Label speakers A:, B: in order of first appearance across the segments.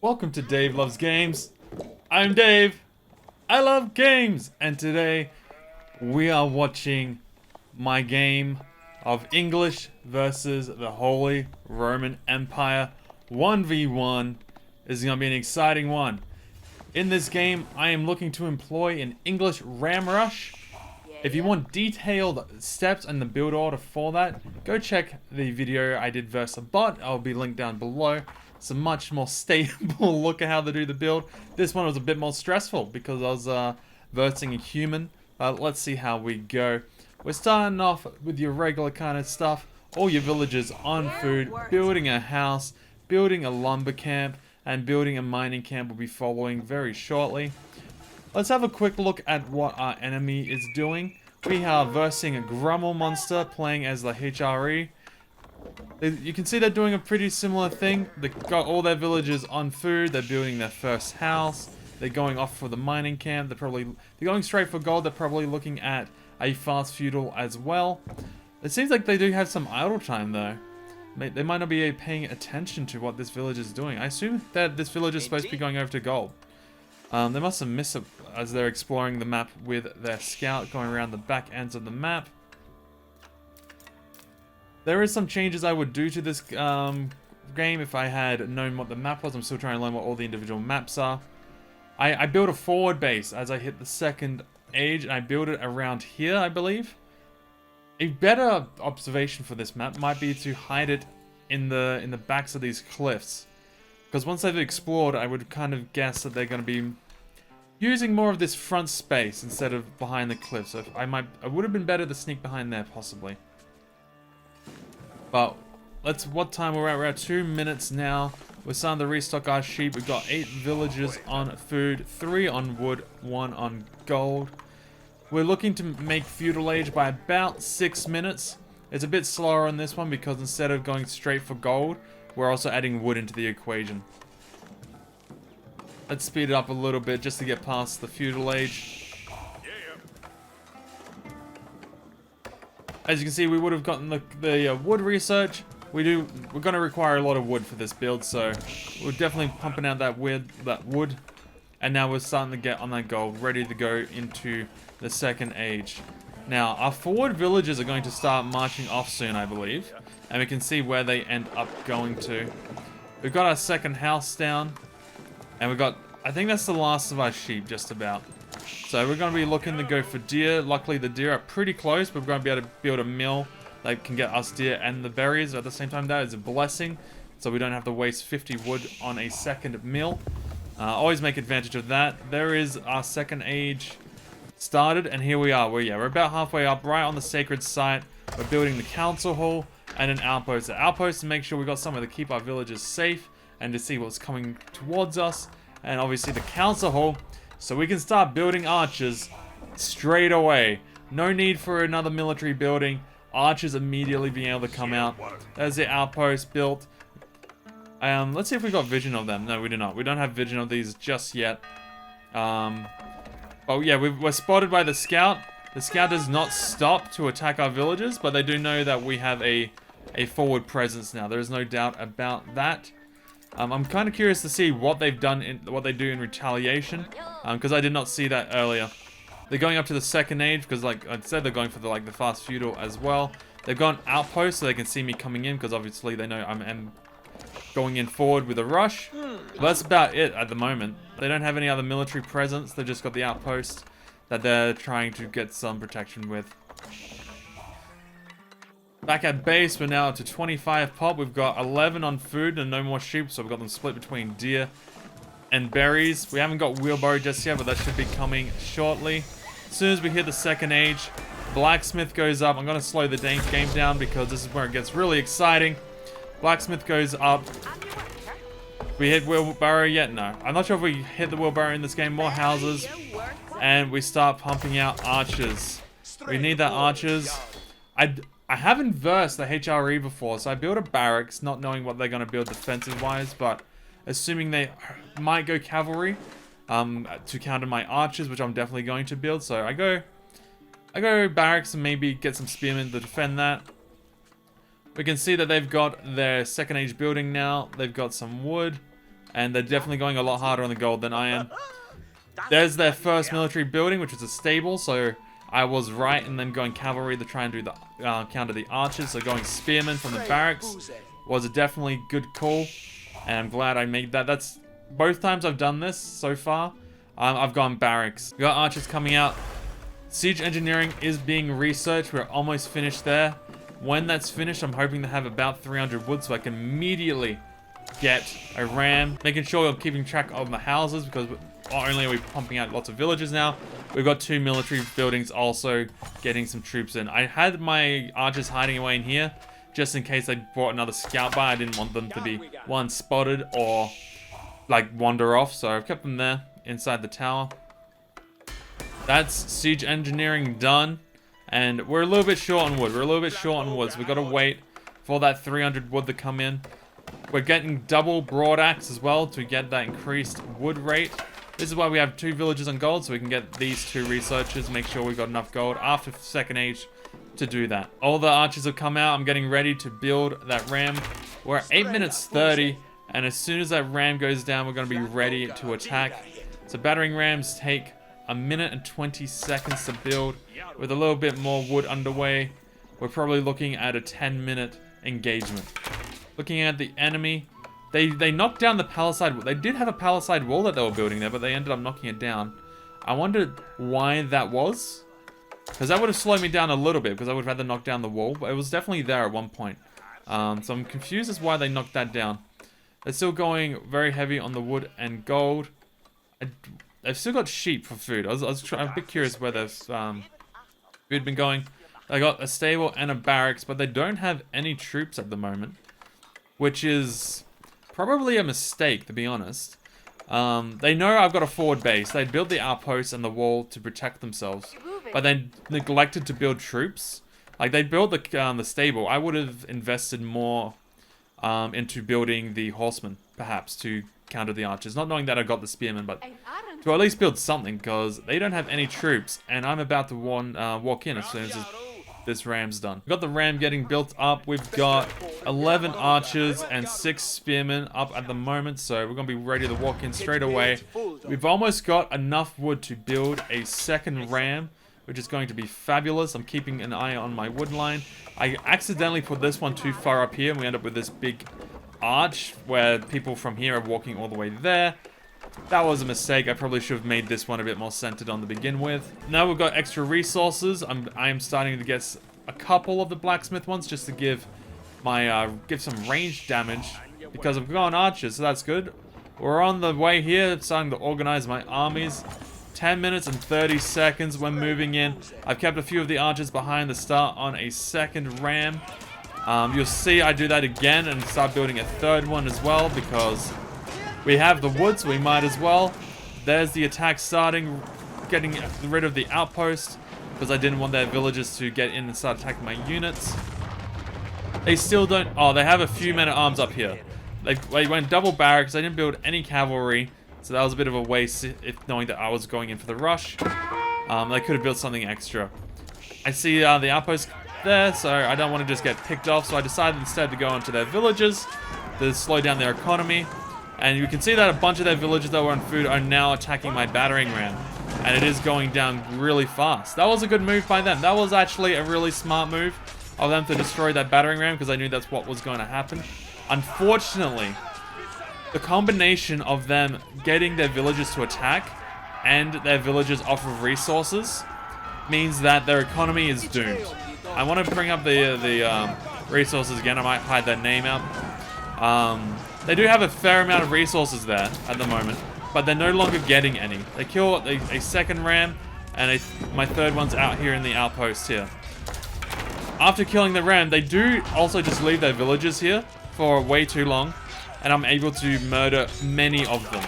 A: Welcome to Dave Loves Games. I'm Dave. I love games. And today we are watching my game of English versus the Holy Roman Empire 1v1. This is going to be an exciting one. In this game, I am looking to employ an English ram rush. If you want detailed steps and the build order for that, go check the video I did versus a bot. I'll be linked down below. It's a much more stable look at how to do the build. This one was a bit more stressful because I was versing a human. Let's see how we go. We're starting off with your regular kind of stuff. All your villagers on food, building a house, building a lumber camp, and building a mining camp will be following very shortly. Let's have a quick look at what our enemy is doing. We are versing a Grummel monster playing as the HRE. You can see they're doing a pretty similar thing. They've got all their villagers on food. They're building their first house. They're going off for the mining camp. They're going straight for gold. They're probably looking at a fast feudal as well. It seems like they do have some idle time though. They might not be paying attention to what this village is doing. I assume that this village is supposed to be going over to gold. They must have missed it as they're exploring the map with their scout going around the back ends of the map. There is some changes I would do to this game if I had known what the map was. I'm still trying to learn what all the individual maps are. I built a forward base as I hit the second age, and I built it around here, I believe. A better observation for this map might be to hide it in the backs of these cliffs. Because once they've explored, I would kind of guess that they're going to be using more of this front space instead of behind the cliff. So it would have been better to sneak behind there, possibly. But what time we're at? We're at 2 minutes now. We're starting to restock our sheep. We've got 8 villagers on food, 3 on wood, 1 on gold. We're looking to make feudal age by about 6 minutes. It's a bit slower on this one because instead of going straight for gold, we're also adding wood into the equation. Let's speed it up a little bit just to get past the feudal age. As you can see, we would have gotten the wood research. We're going to require a lot of wood for this build, so we're definitely pumping out that wood. And now we're starting to get on that gold, ready to go into the second age. Now, our forward villagers are going to start marching off soon, I believe. And we can see where they end up going to. We've got our second house down. And we've got, I think that's the last of our sheep, just about. So we're going to be looking to go for deer. Luckily, the deer are pretty close, but we're going to be able to build a mill that can get us deer and the berries at the same time. That is a blessing. So we don't have to waste 50 wood on a second mill. Always make advantage of that. There is our second age started, and here we are. We're about halfway up, right on the sacred site. We're building the council hall and an outpost. The outpost to make sure we got somewhere to keep our villagers safe and to see what's coming towards us. And obviously the council hall, so we can start building archers straight away. No need for another military building. Archers immediately being able to come out. There's the outpost built. Let's see if we got vision of them. No, we do not. We don't have vision of these just yet. But yeah, we're spotted by the scout. The scout does not stop to attack our villagers, but they do know that we have a forward presence now. There is no doubt about that. I'm kind of curious to see what they've done, what they do in retaliation, because I did not see that earlier. They're going up to the second age because, like I said, they're going for the fast feudal as well. They've gone outpost so they can see me coming in because obviously they know I'm going in forward with a rush. But that's about it at the moment. They don't have any other military presence. They've just got the outpost that they're trying to get some protection with. Back at base, we're now up to 25 pop. We've got 11 on food and no more sheep, so we've got them split between deer and berries. We haven't got wheelbarrow just yet, but that should be coming shortly. As soon as we hit the second age, blacksmith goes up. I'm going to slow the game down because this is where it gets really exciting. Blacksmith goes up. We hit wheelbarrow yet? No. I'm not sure if we hit the wheelbarrow in this game. More houses. And we start pumping out archers. We need that archers. I haven't versed the HRE before, so I built a barracks, not knowing what they're going to build defensive-wise, but assuming they might go cavalry to counter my archers, which I'm definitely going to build. So I go barracks and maybe get some spearmen to defend that. We can see that they've got their second age building now. They've got some wood. and they're definitely going a lot harder on the gold than I am. There's their first military building, which is a stable, so I was right in them going cavalry to try and do the counter the archers. So going spearmen from the barracks was a definitely good call, and I'm glad I made that. That's both times I've done this so far. I've gone barracks. We got archers coming out. Siege engineering is being researched. We're almost finished there. When that's finished, I'm hoping to have about 300 wood so I can immediately get a ram. Making sure I'm keeping track of the houses because not only are we pumping out lots of villages now, we've got 2 military buildings also getting some troops in. I had my archers hiding away in here just in case they brought another scout by. I didn't want them to be one spotted or like wander off, so I've kept them there inside the tower. That's siege engineering done, and we're a little bit short on wood. So we've got to wait for that 300 wood to come in. We're getting double broadaxe as well to get that increased wood rate. This is why we have 2 villages on gold, so we can get these 2 researchers, make sure we've got enough gold after second age to do that. All the archers have come out. I'm getting ready to build that ram. We're at 8 minutes 30, and as soon as that ram goes down, we're going to be ready to attack. So battering rams take 1 minute and 20 seconds to build. With a little bit more wood underway, we're probably looking at a 10-minute engagement. Looking at the enemy, they knocked down the palisade. They did have a palisade wall that they were building there, but they ended up knocking it down. I wondered why that was, because that would have slowed me down a little bit, because I would rather knock down the wall, but it was definitely there at one point. So I'm confused as why they knocked that down. They're still going very heavy on the wood and gold. They've still got sheep for food. I'm a bit curious where their food been going. They got a stable and a barracks, but they don't have any troops at the moment, which is probably a mistake, to be honest. They know I've got a forward base. They built the outposts and the wall to protect themselves, but they neglected to build troops. Like, they built the stable. I would have invested more into building the horsemen, perhaps, to counter the archers. Not knowing that I got the spearmen, but to at least build something, because they don't have any troops, and I'm about to walk in as soon as this ram's done. We've got the ram getting built up. We've got 11 archers and 6 spearmen up at the moment, so we're going to be ready to walk in straight away. We've almost got enough wood to build a second ram, which is going to be fabulous. I'm keeping an eye on my wood line. I accidentally put this one too far up here, and we end up with this big arch where people from here are walking all the way there. That was a mistake. I probably should have made this one a bit more centered on to begin with. Now we've got extra resources. I am starting to get a couple of the blacksmith ones just to give my give some range damage, because I've gone archers, so that's good. We're on the way here, starting to organize my armies. 10 minutes and 30 seconds when moving in. I've kept a few of the archers behind to start on a second ram. You'll see I do that again and start building a third one as well, because we have the woods, so we might as well. There's the attack starting, getting rid of the outpost, because I didn't want their villagers to get in and start attacking my units. They still don't... Oh, they have a few men-at-arms up here. They went double barracks. I didn't build any cavalry, so that was a bit of a waste, if knowing that I was going in for the rush. They could have built something extra. I see the outpost there, so I don't want to just get picked off, so I decided instead to go into their villages to slow down their economy. And you can see that a bunch of their villagers that were on food are now attacking my battering ram, and it is going down really fast. That was a good move by them. That was actually a really smart move of them to destroy that battering ram, because I knew that's what was going to happen. Unfortunately, the combination of them getting their villagers to attack and their villagers off of resources means that their economy is doomed. I want to bring up the resources again. I might hide their name out. They do have a fair amount of resources there at the moment, but they're no longer getting any. They kill a second ram, and my third one's out here in the outpost here. After killing the ram, they do also just leave their villagers here for way too long, and I'm able to murder many of them.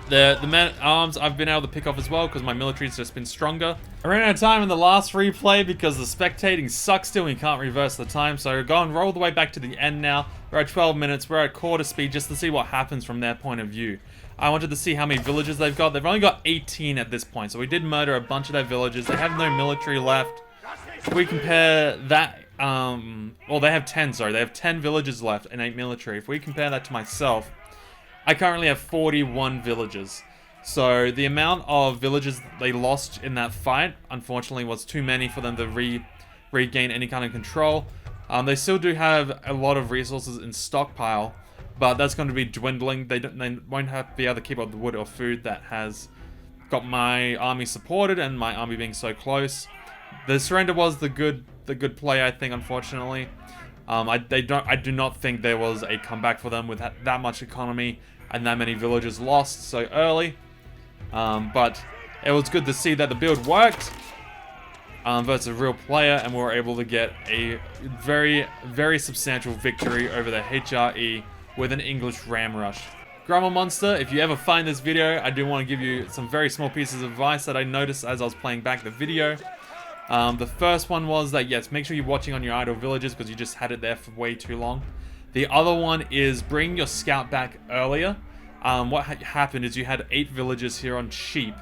A: The men-at-arms I've been able to pick off as well, because my military's just been stronger. I ran out of time in the last replay because the spectating sucks still and you can't reverse the time, so go and roll the way back to the end now. We're at 12 minutes, we're at quarter speed just to see what happens from their point of view. I wanted to see how many villages they've got. They've only got 18 at this point, so we did murder a bunch of their villages. They have no military left. If we compare that, well, they have 10, sorry. They have 10 villages left and 8 military. If we compare that to myself, I currently have 41 villagers. So the amount of villagers they lost in that fight, unfortunately, was too many for them to regain any kind of control. They still do have a lot of resources in stockpile, but that's going to be dwindling. They won't be able to keep up the wood or food that has got my army supported, and my army being so close. The surrender was the good play, I think. Unfortunately, I do not think there was a comeback for them with that much economy and that many villagers lost so early. But it was good to see that the build worked versus a real player, and we were able to get a very, very substantial victory over the HRE with an English ram rush. Grammar Monster, if you ever find this video, I do want to give you some very small pieces of advice that I noticed as I was playing back the video. The first one was that, yes, make sure you're watching on your idle villages because you just had it there for way too long. The other one is bring your scout back earlier. What happened is you had 8 villagers here on sheep,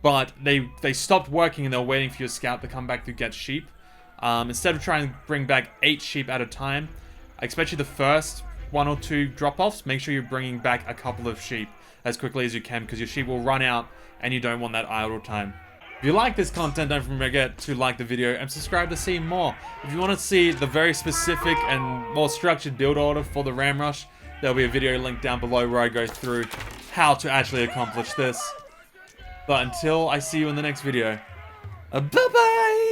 A: but they stopped working and they were waiting for your scout to come back to get sheep. Instead of trying to bring back 8 sheep at a time, especially the first 1 or 2 drop-offs, make sure you're bringing back a couple of sheep as quickly as you can, because your sheep will run out and you don't want that idle time. If you like this content, don't forget to like the video and subscribe to see more. If you want to see the very specific and more structured build order for the ram rush, there'll be a video linked down below where I go through how to actually accomplish this. But until I see you in the next video, bye-bye!